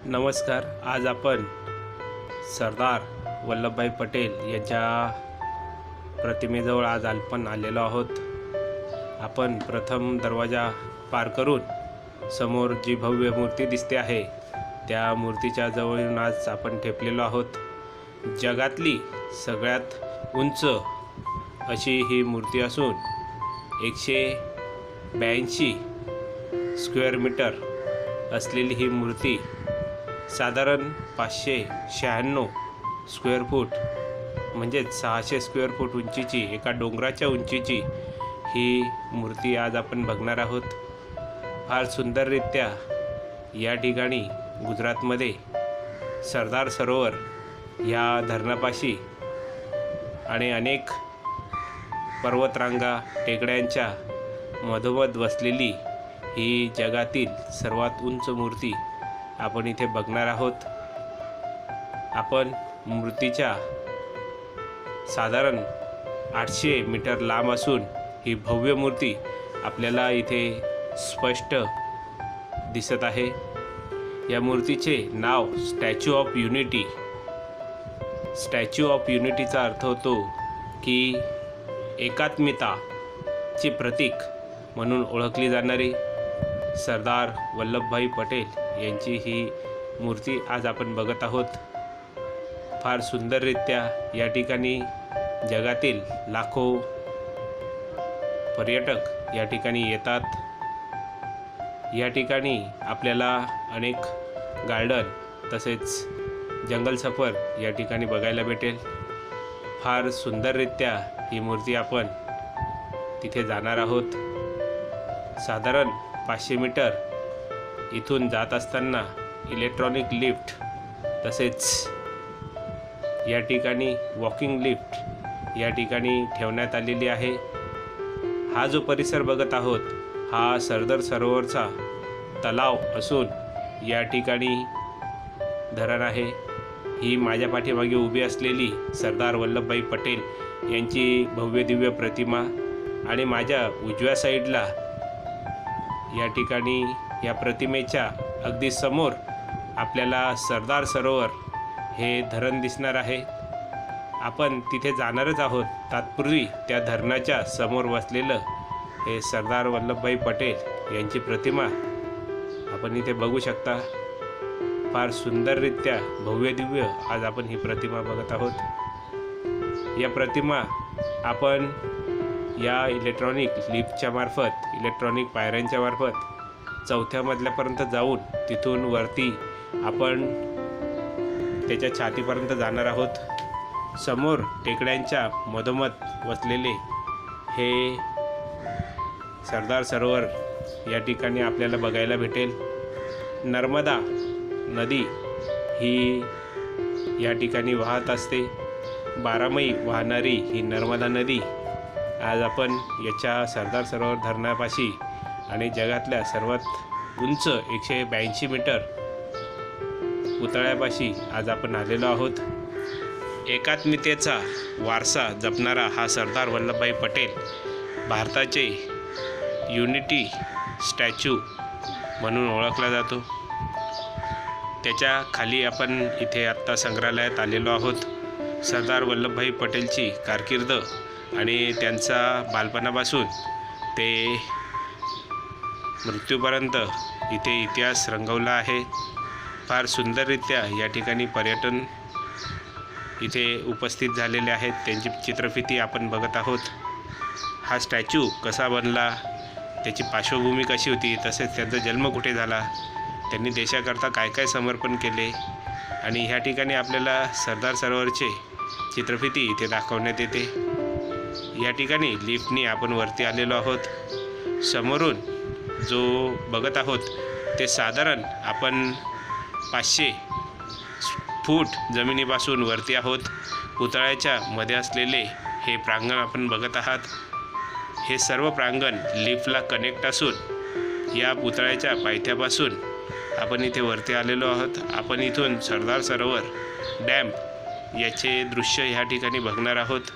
नमस्कार. आज आपण सरदार वल्लभभाई पटेल यांच्या प्रतिमेजवळ आज आपण आलेलो आहोत. आपण प्रथम दरवाजा पार करून समोर जी भव्य मूर्ती दिसते आहे त्या मूर्तीच्या जवळून आज आपण ठेपलेलो आहोत. जगातली सगळ्यात उंच अशी ही मूर्ती असून 182 स्क्वेअर मीटर असलेली ही मूर्ती साधारण 596 स्क्वेअर फूट म्हणजेच 600 स्क्वेअर फूट उंचीची एका डोंगराच्या उंचीची ही मूर्ती आज आपण बघणार आहोत. फार सुंदररित्या या ठिकाणी गुजरातमध्ये सरदार सरोवर या धरणापाशी आणि अनेक पर्वतरांगा टेकड्यांच्या मधोमध वसलेली ही जगातील सर्वात उंच मूर्ती आपण इथे बघणार आहोत. आपण मूर्तीच्या साधारण 800 मीटर लांब असून ही भव्य मूर्ती आपल्याला इथे स्पष्ट दिसत आहे. या मूर्तीचे नाव Statue of Unity. Statue of युनिटीचा अर्थ होतो की एकात्मताचे प्रतीक म्हणून ओळखली जाणारी सरदार वल्लभभाई पटेल यांची ही मूर्ती आज आपण बघत आहोत. फार सुंदररित्या या ठिकाणी जगातील लाखो पर्यटक या ठिकाणी येतात. या ठिकाणी आपल्याला अनेक गार्डन तसेच जंगल सफर या ठिकाणी बघायला भेटेल. फार सुंदररित्या ही मूर्ती आपण तिथे जाणार आहोत. साधारण 500 मीटर इथून जात असताना इलेक्ट्रॉनिक लिफ्ट तसेच या ठिकाणी वॉकिंग लिफ्ट या ठिकाणी ठेवण्यात आलेली आहे. हा जो परिसर बघत आहोत हा सरदार सरोवरचा तलाव असून या ठिकाणी धरण आहे. ही माझ्या पाठीमागे उभी असलेली सरदार वल्लभभाई पटेल यांची भव्य दिव्य प्रतिमा आणि माझ्या उजव्या साईडला या ठिकाणी या प्रतिमेच्या अगदी समोर आपल्याला सरदार सरोवर हे धरण दिसणार आहे. आपण तिथे जाणारच आहोत. तत्पूर्वी त्या धरणाच्या समोर बसलेलं हे सरदार वल्लभभाई पटेल यांची प्रतिमा आपण इथे बघू शकता. फार सुंदररित्या भव्य दिव्य आज आपण ही प्रतिमा बघत आहोत. या प्रतिमा आपण या इलेक्ट्रॉनिक लिफ्टच्या मार्फत इलेक्ट्रॉनिक पायऱ्यांच्या मार्फत 4थ्या मजल्यापर्यंत जाऊन तिथून वरती आपण त्याच्या छातीपर्यंत जाणार आहोत. समोर टेकड्यांच्या मधोमध वसलेले हे सरदार सरोवर या ठिकाणी आपल्याला बघायला भेटेल. नर्मदा नदी ही या ठिकाणी वाहत असते. 12 वाहणारी ही नर्मदा नदी आज आपण याच्या सरदार सरोवर धरणापाशी आणि जगातल्या सर्वात उंच 182 मीटर पुतळ्यापाशी आज आपण आलेलो आहोत. एकात्मतेचा वारसा जपणारा हा सरदार वल्लभभाई पटेल भारताचे युनिटी स्टॅच्यू म्हणून ओळखला जातो. त्याच्या खाली आपण इथे आत्ता संग्रहालयात आलेलो आहोत. सरदार वल्लभभाई पटेलची कारकीर्द आणि त्यांचा बालपणापासून ते मृत्यूपर्यंत इथे इतिहास रंगवला आहे. फार सुंदररित्या या ठिकाणी पर्यटन इथे उपस्थित झालेले आहेत. त्यांची चित्रफिती आपण बघत आहोत. हा स्टॅच्यू कसा बनला, त्याची पार्श्वभूमी कशी होती, तसेच त्यांचा जन्म कुठे झाला, त्यांनी देशाकरता काय काय समर्पण केले आणि ह्या ठिकाणी आपल्याला सरदार सरोवरचे चित्रफिती इथे दाखवण्यात येते. या ठिकाणी लिफ्टनी आपण वरती आलेलो आहोत. समोरून जो बघत आहोत ते साधारण आपण 500 फूट जमिनीपासून वरती आहोत. पुतळ्याच्या मध्ये असलेले हे प्रांगण आपण बघत आहात. हे सर्व प्रांगण लिफ्टला कनेक्ट असून या पुतळ्याच्या पायथ्यापासून आपण इथे वरती आलेलो आहोत. आपण इथून सरदार सरोवर डॅम याचे दृश्य ह्या ठिकाणी बघणार आहोत.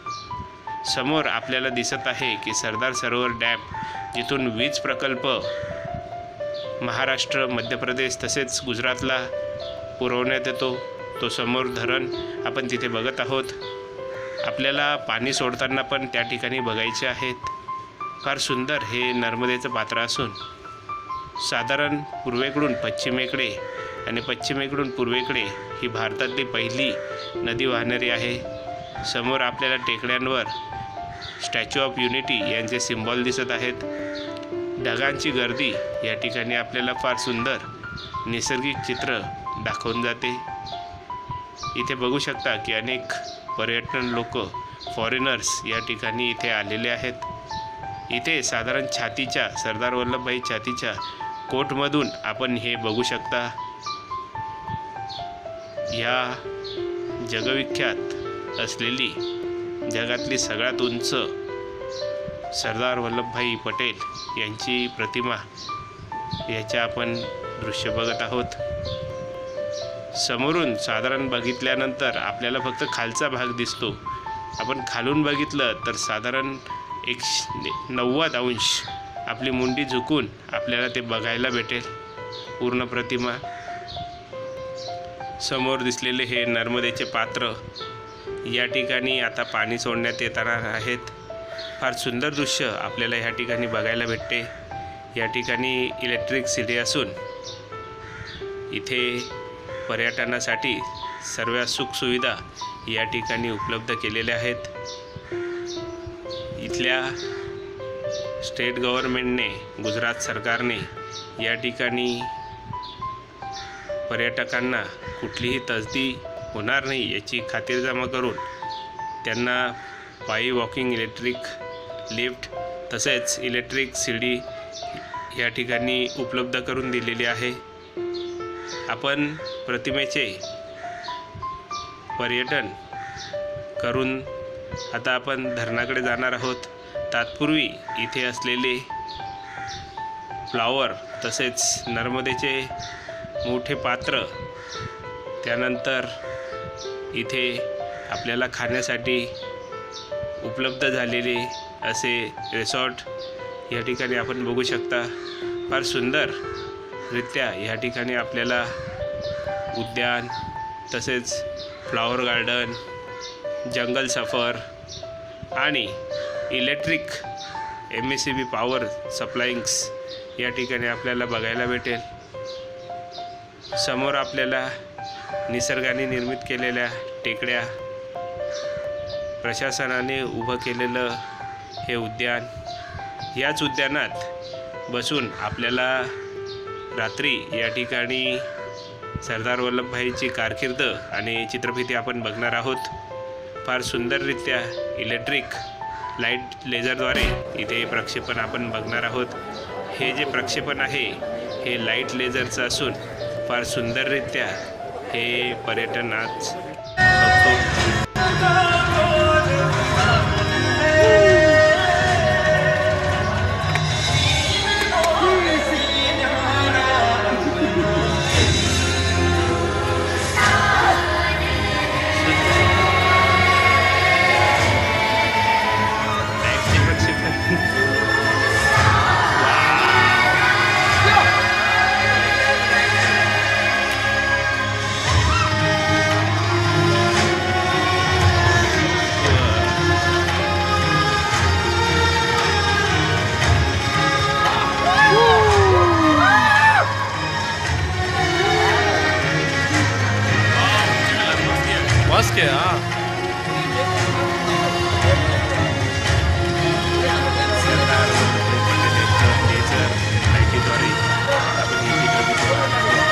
समोर आपल्याला दिसत आहे की सरदार सरोवर डॅम जिथून वीज प्रकल्प महाराष्ट्र, मध्य प्रदेश तसेच गुजरातला पुरवण्यात येतो. तो समोर धरण आपण तिथे बघत आहोत. आपल्याला पाणी सोडताना पण त्या ठिकाणी बघायचे आहेत. फार सुंदर हे नर्मदेचं पात्र असून साधारण पूर्वेकडून पश्चिमेकडे आणि पश्चिमेकडून पूर्वेकडे ही भारतातली पहिली नदी वाहणारी आहे. समोर आपल्याला टेकड्यांवर स्टॅच्यू ऑफ युनिटी यांचे सिम्बॉल दिसत आहेत. ढगांची गर्दी या ठिकाणी आपल्याला फार सुंदर नैसर्गिक चित्र दाखवून जाते. इथे बघू शकता की अनेक पर्यटन लोक फॉरेनर्स या ठिकाणी इथे आलेले आहेत. इथे साधारण छातीच्या सरदार वल्लभभाई छातीच्या कोटमधून आपण हे बघू शकता. या जगविख्यात असलेली जगातली सगळ्यात उंच सरदार वल्लभभाई पटेल यांची प्रतिमा याचे आपण दृश्य बघत आहोत. समोरून साधारण बघितल्यानंतर आपल्याला फक्त खालचा भाग दिसतो. आपण खालून बघितलं तर साधारण 190 अंश आपली मुंडी झुकून आपल्याला ते बघायला भेटेल पूर्ण प्रतिमा. समोर दिसलेले हे नर्मदेचे पात्र या ठिकाणी आता पाणी सोडण्यात येताना आहेत. फार सुंदर दृश्य आपल्याला ह्या ठिकाणी बघायला भेटते. या ठिकाणी इलेक्ट्रिक सिटी असून इथे पर्यटनासाठी सर्व सुखसुविधा या ठिकाणी उपलब्ध केलेल्या आहेत. इथल्या स्टेट गव्हर्नमेंटने गुजरात सरकारने या ठिकाणी पर्यटकांना कुठलीही तसदी होणार नाही याची खातिरजमा करून त्यांना पायी वॉकिंग इलेक्ट्रिक लिफ्ट तसेच इलेक्ट्रिक शिडी या ठिकाणी उपलब्ध करून दिलेली आहे. आपण प्रतिमेचे पर्यटन करून आता आपण धरणाकडे जाणार आहोत. तत्पूर्वी इथे असलेले फ्लॉवर तसेच नर्मदेचे मोठे पात्र, त्यानंतर इथे आपल्याला खाण्यासाठी उपलब्ध झालेले असे रिसॉर्ट या ठिकाणी आपण बघू शकता. फार सुंदररित्या या ठिकाणी आपल्याला उद्यान तसेच फ्लॉवर गार्डन, जंगल सफर आणि इलेक्ट्रिक MSCB पॉवर सप्लायिंग्स या ठिकाणी आपल्याला बघायला भेटेल. समोर आपल्याला निसर्गाने निर्मित केलेल्या टेकड्या, प्रशासनाने उभं केलेलं हे उद्यान, याच उद्यानात बसून आपल्याला रात्री या ठिकाणी सरदार वल्लभभाईची कारकीर्द आणि चित्रफिती आपण बघणार आहोत. फार सुंदररित्या इलेक्ट्रिक लाईट लेझरद्वारे इथे प्रक्षेपण आपण बघणार आहोत. हे जे प्रक्षेपण आहे हे लाईट लेझरचं असून फार सुंदररित्या हे पर्यटन आज बघतो. मस्त आहे हा. सरदार वल्लभभाई पटेल यांचं लेझर लाईटीद्वारे आपण ही चित्रफिती पाहणार आहोत.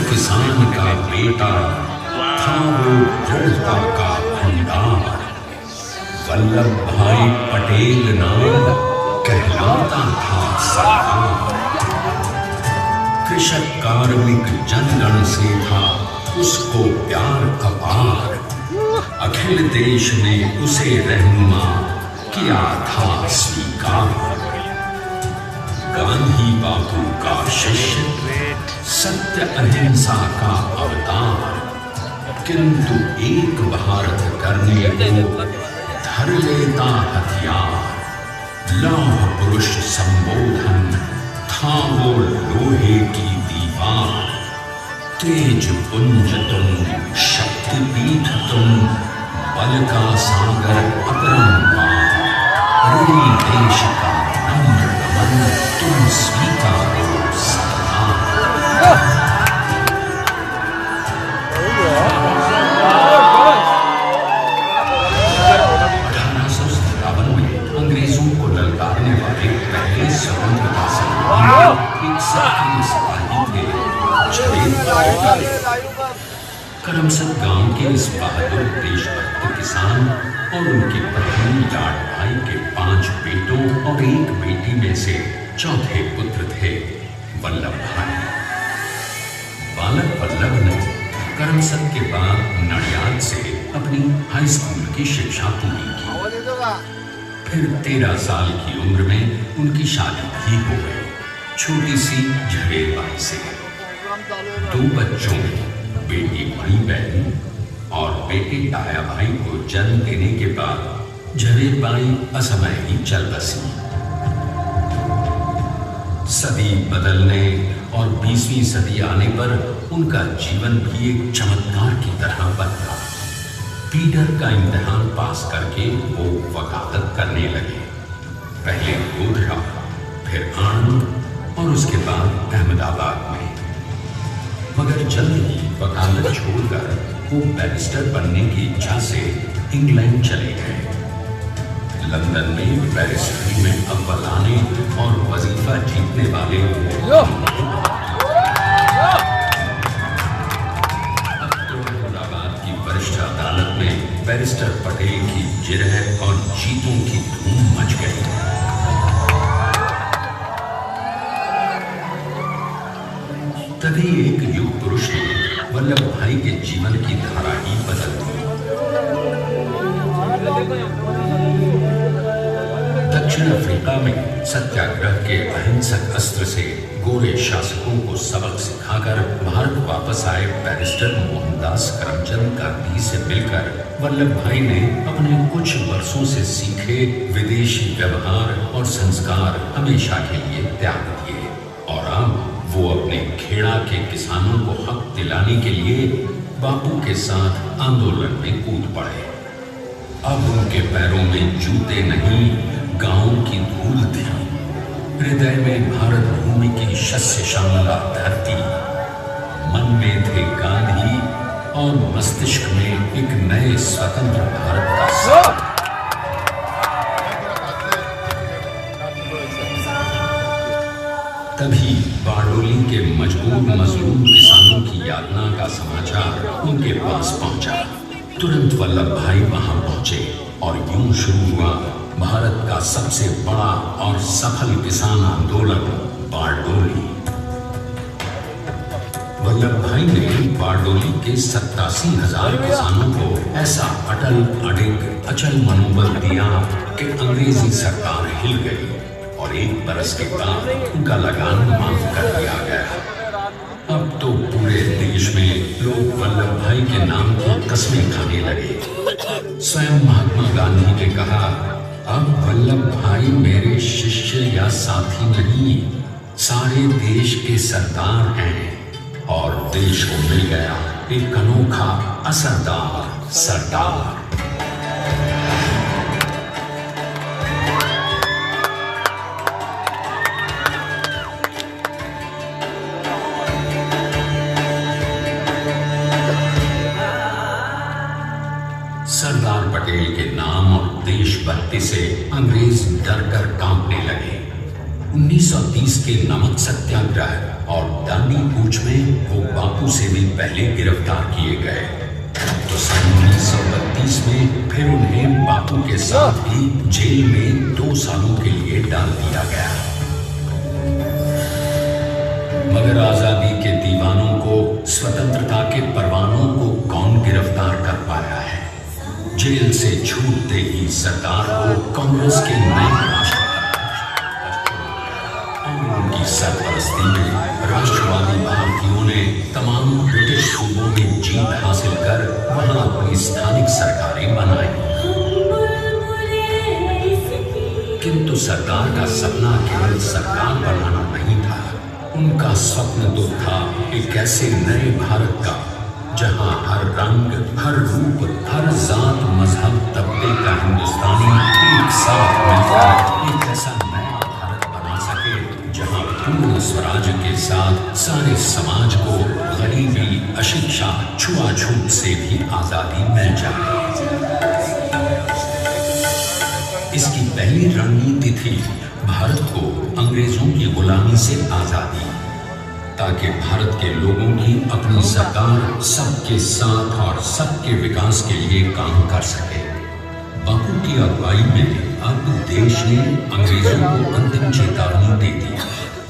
किसान का बेटा था वो जनता का भंडार, वल्लभ भाई पटेल। पटेल नाम कहलाता था सरदार। कृषक कार्मिक जनगण से था उसको प्यार अपार। अखिल देश ने उसे रहनुमा किया था स्वीकार। गांधी बापू का शिष्य, सत्य अहिंसा का अवतार, किंतु एक भारत करने को धर लेता हथियार। लौह पुरुष संबोधन था वो लोहे की दीवार। तेज पुंज तुम, शक्तिपीठ तुम, बल का सागर अपरंपार। ऋणी देश का नम्र नमन तुम स्वीकारो सरदार। 1857 में अंग्रेजों को ललकारने वाले पहले स्वतंत्रता सेनानी एक सक्रिय सिपाही थे करमसद गांव के इस बहादुर देशभक्त किसान और उनकी पत्नी लाडभाई के 5 बेटों और 1 बेटी में से चौथे पुत्र थे वल्लभ भाई। बालक वल्लभ ने करमसद के बाद नडियाद से अपनी हाई स्कूल की शिक्षा पूरी की। फिर 13 साल की उम्र में उनकी शादी भी हो गई, छोटी सी झवेरबाई से। 2 बच्चों, बेटी बड़ी बहन और बेटे ताया भाई को जन्म देने के बाद झवेरबाई असमय ही चल बसी। सदी बदलने और 20वीं सदी आने पर उनका जीवन भी एक चमत्कार की तरह बदला। पीटर का इम्तिहान पास करके वो वकालत करने लगे, पहले गोधरा, फिर आणंद और उसके बाद अहमदाबाद में। मगर जल्द ही वकालत छोड़कर वो बैरिस्टर बनने की इच्छा से इंग्लैंड चले गए। लंदन में बैरिस्टरी में अव्वल आने और वजीफा जीतने वाले अब तो अहमदाबाद की वरिष्ठ अदालत में बैरिस्टर पटेल की जिरह और जीतों की धूम मच गई। तभी एक युग पुरुष ने वल्लभ भाई के जीवन की धारा ही बदल दी। दक्षिण अफ्रीका में सत्याग्रह के अहिंसक अस्त्र से गोरे शासकों को सबक सिखाकर भारत वापस आए बैरिस्टर मोहनदास करमचंद गांधी से मिलकर वल्लभ भाई ने अपने कुछ वर्षों से सीखे विदेशी व्यवहार और संस्कार हमेशा के लिए त्याग दिए और अब वो अपने खेड़ा के किसानों को हक दिलाने के लिए बापू के साथ आंदोलन में कूद पड़े। अब उनके पैरों में जूते नहीं, गांव की धूल थी। हृदय में भारत भूमि की शस्य श्यामला धरती। मन में थे गांधी और मस्तिष्क में एक नए स्वतंत्र भारत का सपना। तभी बारडोली के मजबूर मजलूम किसानों की यातना का समाचार उनके पास पहुंचा। तुरंत वल्लभ भाई वहां पहुंचे और यूं शुरू हुआ भारत का सबसे बड़ा और सफल किसान आंदोलन बारडोली। वल्लभ भाई ने बारडोली के 87,000 किसानों को ऐसा अटल, अडिग, अचल मनोबल दिया कि अंग्रेजी सरकार हिल गई और 1 बरस के बाद उनका लगान माफ कर दिया गया। अब तो पूरे देश में लोग वल्लभ भाई के नाम की कस्में खाने लगे। स्वयं महात्मा गांधी ने कहा, अब वल्लभ भाई मेरे शिष्य या साथी नहीं, सारे देश के सरदार हैं। और देश को मिल गया एक अनोखा असरदार सरदार। सरदार पटेल के नाम और देशभक्ति से अंग्रेज डर कर कांपने लगे। 1930 के नमक सत्याग्रह और दांडी कूच में वो बापू से भी पहले गिरफ्तार किए गए। तो सन 1932 में फिर उन्हें बापू के साथ भी जेल में 2 सालों के लिए डाल दिया गया। मगर आजादी के दीवानों को, स्वतंत्रता के परवानों को कौन गिरफ्तार कर पाया है? जेल से छूटते ही सरदार को कांग्रेस के नए उनकी सरपरस्ती में राष्ट्रवादी भारतीयों ने तमाम ब्रिटिश सूबों में जीत हासिल कर वहां अपनी स्थानिक सरकारें बनाई। किंतु सरदार का सपना केवल सरकार बनाना नहीं था। उनका स्वप्न तो था एक ऐसे नए भारत का जहां हर रंग, हर रूप, हर जात, मजहब, तबके का हिंदुस्तानी एक साथ मिलकर एक ऐसा नया भारत बना सके जहां पूर्ण स्वराज के साथ सारे समाज को गरीबी, अशिक्षा, छुआछूत से भी आजादी मिल जाए। इसकी पहली रणनीति थी भारत को अंग्रेजों की गुलामी से आजादी, ताकि भारत के लोगों की अपनी सरकार सबके साथ और सबके विकास के लिए काम कर सके। बापू की अगुवाई में अब देश ने अंग्रेजों को अंतिम चेतावनी दे दी,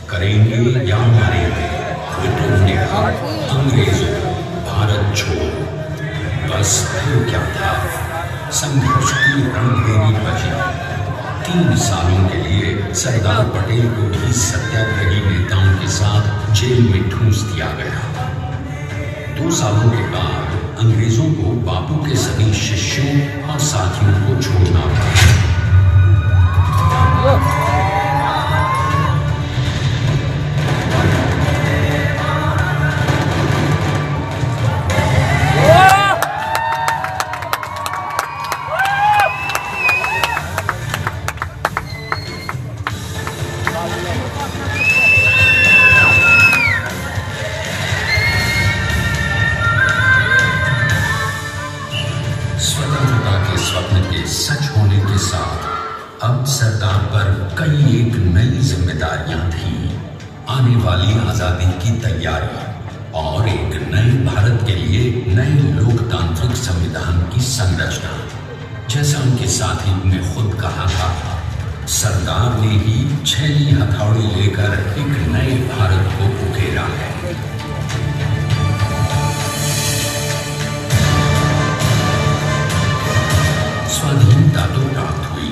करेंगे या मरेंगे, क्विट इंडिया, अंग्रेजों, भारत छोड़ो। बस फिर क्या था, संघर्ष की रणभेरी बची। 3 सालों के लिए सरदार पटेल को भी सत्याग्रही नेताओं के साथ जेल में ठूंस दिया गया। 2 सालों के बाद अंग्रेजों को बापू के सभी शिष्यों और साथियों को छोड़ना पड़ा। सच होने के साथ अब सरदार पर कई एक नई जिम्मेदारियां थी। आने वाली आजादी की तैयारी और एक नए भारत के लिए नए लोकतांत्रिक संविधान की संरचना। जैसा उनके साथी ने खुद कहा था, सरदार ने ही छैली हथौड़ी लेकर एक नए भारत को उकेरा है। स्वाधीनता तो प्राप्त हुई,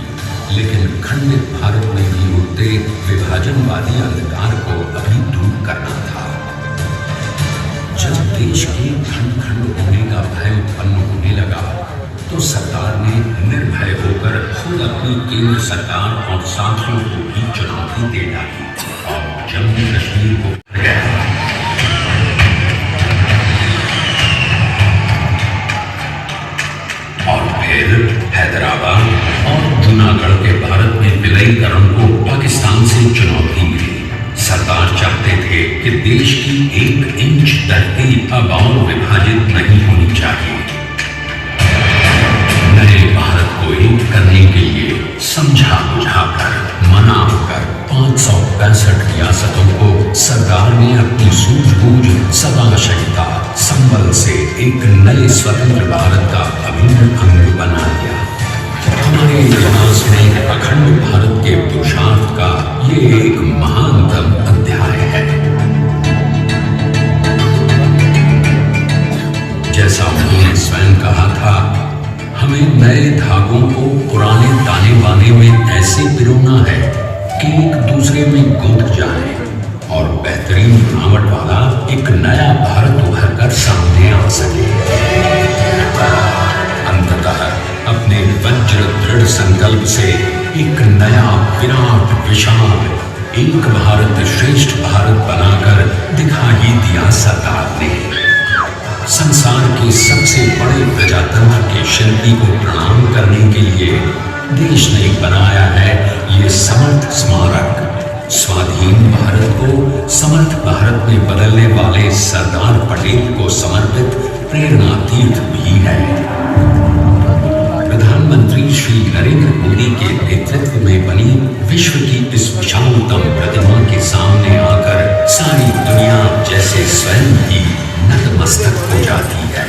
लेकिन खंडित भारत में भी उठते विभाजनवादी अंधकार को अभी दूर करना था। जब देश के खंड खंड होने का भय उत्पन्न होने लगा, तो सरकार ने निर्भय होकर खुद अपनी केंद्र सरकार और साथियों को भी चुनौती दे डाली और जम्मू कश्मीर को गया। और फिर हैदराबाद और जूनागढ़ के भारत में विलयीकरण को पाकिस्तान से चुनौती मिली। सरदार चाहते थे कि देश की 1 इंच धरती अब और विभाजित नहीं होनी चाहिए। नए भारत को एक करने के लिए समझा बुझाकर, मनाकर 565 रियासतों को सरदार ने अपनी सूझबूझ, सदाशयता, संबल से एक नए स्वतंत्र भारत का अभिन्न अंग बना लिया। हमारे इतिहास में अखंड भारत के पुरुषार्थ का ये एक महानतम अध्याय है। जैसा उन्होंने स्वयं कहा था, हमें नए धागों को पुराने ताने बाने में ऐसे पिरोना है कि एक दूसरे में गुंथ जाए और बेहतरीन बनावट वाला एक नया भारत उभर कर सामने आ सके। अंततः अपने वज्र दृढ़ संकल्प से एक नया विराट विशाल एक भारत श्रेष्ठ भारत बनाकर दिखा ही दिया सरदार ने। संसार के सबसे बड़े प्रजातंत्र के शिल्पी को प्रणाम करने के लिए देश ने बनाया है ये समर्थ स्मारक। स्वाधीन भारत को समर्थ भारत में बदलने वाले सरदार पटेल को समर्पित प्रेरणा तीर्थ भी है। प्रधानमंत्री श्री नरेंद्र मोदी के नेतृत्व में बनी विश्व की इस विशालतम प्रतिमा के सामने आकर सारी दुनिया जैसे स्वयं ही नतमस्तक हो जाती है।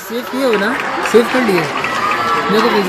सेव किए हो ना, सेव कर लिए मेरे को भेज